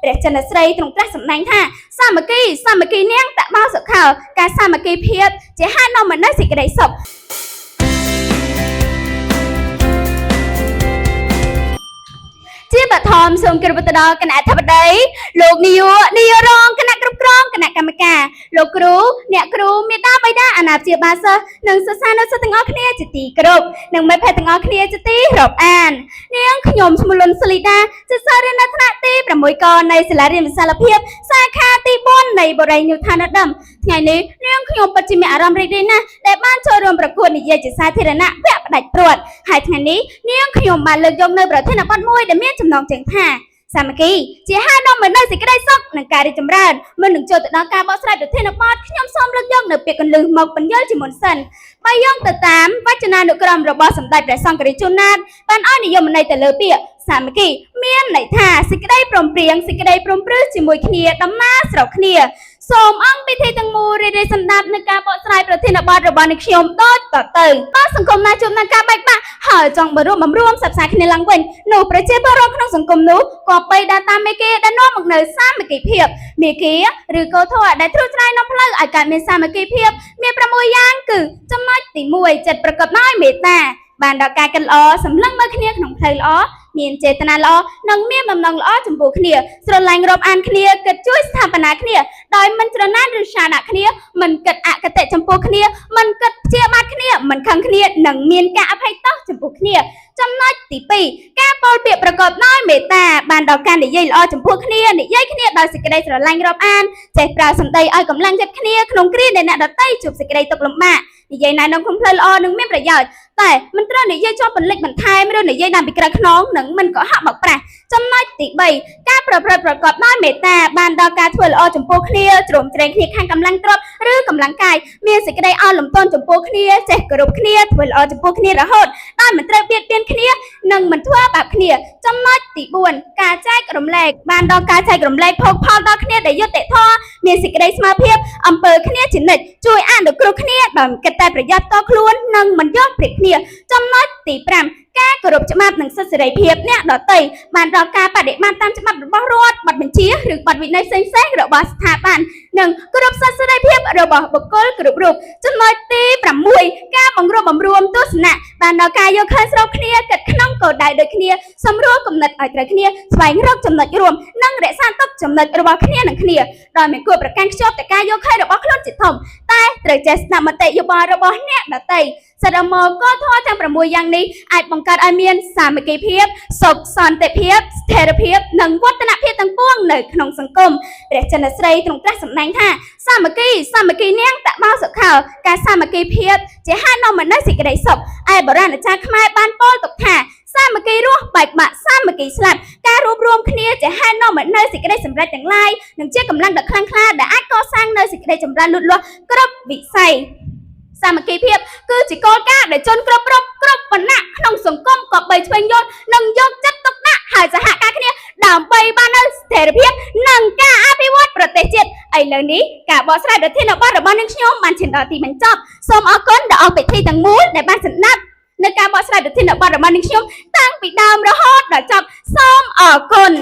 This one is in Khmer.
ព្រះចិនស្រីក្នុងព្រះសម្ដែងថាសាមគ្គីនាងតបោសុខោការសាមគ្គីភាពជាហេតុនាំមកនូវសេចក្តីសុខជាបឋមសូមគោរពទៅដល់គណៈអធិបតីលោកនាយករងគណៈគ្រប់គ្រងគណៈកម្មការលោកគ្រូអ្នកគ្រូមេតាបៃតាអាណាព្យាបាលសិស្សនិងសិស្សានុសិស្សទាំងអស់គ្នាជាទីគោរពនិងមិត្តភ័ក្តិទាំងអស់គ្នាជាទីរាប់អាននាងខ្ញុំឈ្មោះលុនសលីតាសិស្សរៀននៅថ្នាក់ទី6កនៃសាលារៀនវិសាលភាពសាខាទី4នៃបរិញ្ញាធនដមថ្ងៃនេះនាងខ្ញុំពិតជាមានអារម្មណ៍រីករាយណាស់ដែលបានចូលរួមប្រកួតនិយាយជាសាធារណៈពាក់ផ្ដាច់ព្រាត់ហើយថ្ងៃនេះនាងខ្ញុំបានលើកយកនៅប្រធានបទមួយដែលមានចំណងជើងថាសាមគ្គីជាហេតុនាំមកនូវសេចក្តីសុខនិងការរីកចម្រើនមុននឹងចូលទៅដល់ការបកស្រាយប្រធានបទខ្ញុំសូមលើកយកនៅពាក្យកន្លឹះមកបញ្យល់ជាមុនសិនបើយោងទៅតាមវចនានុក្រមរបស់សម្ដេចព្រះសង្ឃរាជជួនណាតបានឲ្យនិយមន័យទៅលើពាក្យសាមគ្គីមានន័យថាសេចក្តីព្រមព្រៀងសេចក្តីព្រមព្រៀងជាមួយគ្នាដំណើរស្របគ្នាសូមអង្គពិធីទាំងមូលរីករាយសម្ដាប់នឹងការបកស្រាយប្រធានបទរបស់អ្នកខ្ញុំដូចតទៅបើសង្គមណាជួបនឹងការបែកបាក់ហើយចង់បំរួមផ្សព្វផ្សាយគ្នាឡើងវិញនោះប្រជាពលរដ្ឋក្នុងសង្គមនោះក៏បីដើរតាមមេគាដែលនាំមកនៅសាមគ្គីភាពមេគាឬក៏ធម៌ដែលត្រួសត្រាយនាំផ្លូវឲ្យកើតមានសាមគ្គីភាពមាន6យ៉ាងគឺចំណុចទី1ចិត្តប្រកបដោយមេត្តាបានដល់ការកិនល្អសម្លឹងមើលគ្នាក្នុងផ្លូវល្អមានចេតនាល្អនិងមានបំណងល្អចំពោះគ្នាស្រឡាញ់រាប់អានគ្នាគិតជួយស្ថាបនាគ្នាដោយមិនច្រណែនឬឆាដាក់គ្នាមិនគិតអគតិចំពោះគ្នាមិនគិតព្យាបាទគ្នាមិនខឹងគ្នានិងមានការអភ័យទោសចំពោះគ្នាចំណុចទី2ការពោលពាក្យប្រកបដោយមេត្តាបានដល់ការនិយាយល្អចំពោះគ្នានិយាយគ្នាដោយសេចក្តីស្រឡាញ់រាប់អានចេះប្រើសម្ដីឲ្យកម្លាំងចិត្តគ្នាក្នុងគ្រាដែលអ្នកដទៃជួបសេចក្តីទុក្ខលំបាកនិយាយណែនាំក្នុងផ្លូវល្អនឹងមានប្រយោជន៍តែមិនត្រូវនិយាយជាប់បន្លិចបន្ថែមឬនិយាយតាមពីក្រៅខ្នងនិងមិនកុហកបោកប្រាស់ចំណុចទី3ការប្រព្រឹត្តប្រកបដោយមេត្តាបានដល់ការធ្វើល្អចំពោះគ្នាជ្រោមជ្រែងគ្នាខាងកម្លាំងទ្រព្យឬកម្លាំងកាយមានសេចក្តីអន់លំទោនចំពោះគ្នាចេះគោរពគ្នាធ្វើល្អចំពោះគ្នារហូតដោយមិនត្រូវបៀតបៀនគ្នានិងមិនធ្វើបាបគ្នាចំណុចទី4ការចែករំលែកបានដល់ការចែករំលែកភោគផលដល់គ្នាដែលយុត្តិធម៌មានសេចក្តីស្មើភាពអំពើគ្នាជានិច្ចជួយអនុគ្រោះគ្នាដោយគិតតែប្រយោជន៍តខ្លួននិងមិនយកប្រៀបគ្នាចំណុចទី5ការគោរពច្បាប់និងសិទ្ធិសេរីភាពអ្នកដទៃបានដល់ការបដិបត្តិតាមច្បាប់របស់រដ្ឋបទបញ្ជាឬបទវិន័យផ្សេងៗរបស់ស្ថាប័ននិងគោរពសិទ្ធិសេរីភាពរបស់បុគ្គលគ្រប់រូបចំណុចទី6ការបង្រួបបង្រួមទស្សនៈបានដល់ការយកឃើញស្របគ្នាគិតក្នុងគោលដៅដូចគ្នាសម្រួលគំនិតឲ្យត្រូវគ្នាស្វែងរកចំណុចរួមនិងរក្សាទុកចំណុចរបស់គ្នានឹងគ្នាដោយមិនគួរប្រកាន់ខ្ជាប់តែការយកឃើញរបស់ខ្លួនជាធំតែត្រូវចេះស្ដាប់មតិយោបល់របស់អ្នកដទៃសរុបមកក៏ធម៌ទាំង6យ៉ាងនេះអាចបង្កើតឲ្យមានសាមគ្គីភាពសុខសន្តិភាពស្ថិរភាពនិងវឌ្ឍនភាពទាំងពួងនៅក្នុងសង្គមព្រះចិនស្រីក្នុងព្រះសម្ដែងថាសាមគ្គីនាងតបោសុខោការសាមគ្គីភាពជាហេតុនាំមកនូវសេចក្តីសុខឯបុរាណចារ្យខ្មែរបានពោលទុកថាសាមគ្គីរស់បែកបាក់សាមគ្គីស្លាប់ការរួបរวมគ្នាជាហេតុនាំមកនូវសេចក្តីសម្រេចទាំងឡាយនិងជាកម្លាំងដ៏ខ្លាំងក្លាដែលអាចកសាងនូវសេចក្តីចម្រើនលូតលាស់គ្រប់វិស័យសាមគ្គីភាពគឺជាគោលការណ៍ដែលជនគ្រប់វណ្ណៈក្នុងសង្គមក៏បីឆ្វេងយល់និងយកចិត្តទុកដាក់ហើយសហការគ្នាដើម្បីបាននូវស្ថិរភាពនិងការអភិវឌ្ឍប្រទេសជាតិឥឡូវនេះការបកស្រាយប្រធានបទរបស់នាងខ្ញុំបានឈានដល់ទីបញ្ចប់សូមអរគុណដល់អង្គពិធីទាំងមូលដែលបានសម្ដាប់នៅការបកស្រាយប្រធានបទរបស់នាងខ្ញុំតាំងពីដើមរហូតដល់ចប់សូមអរគុណ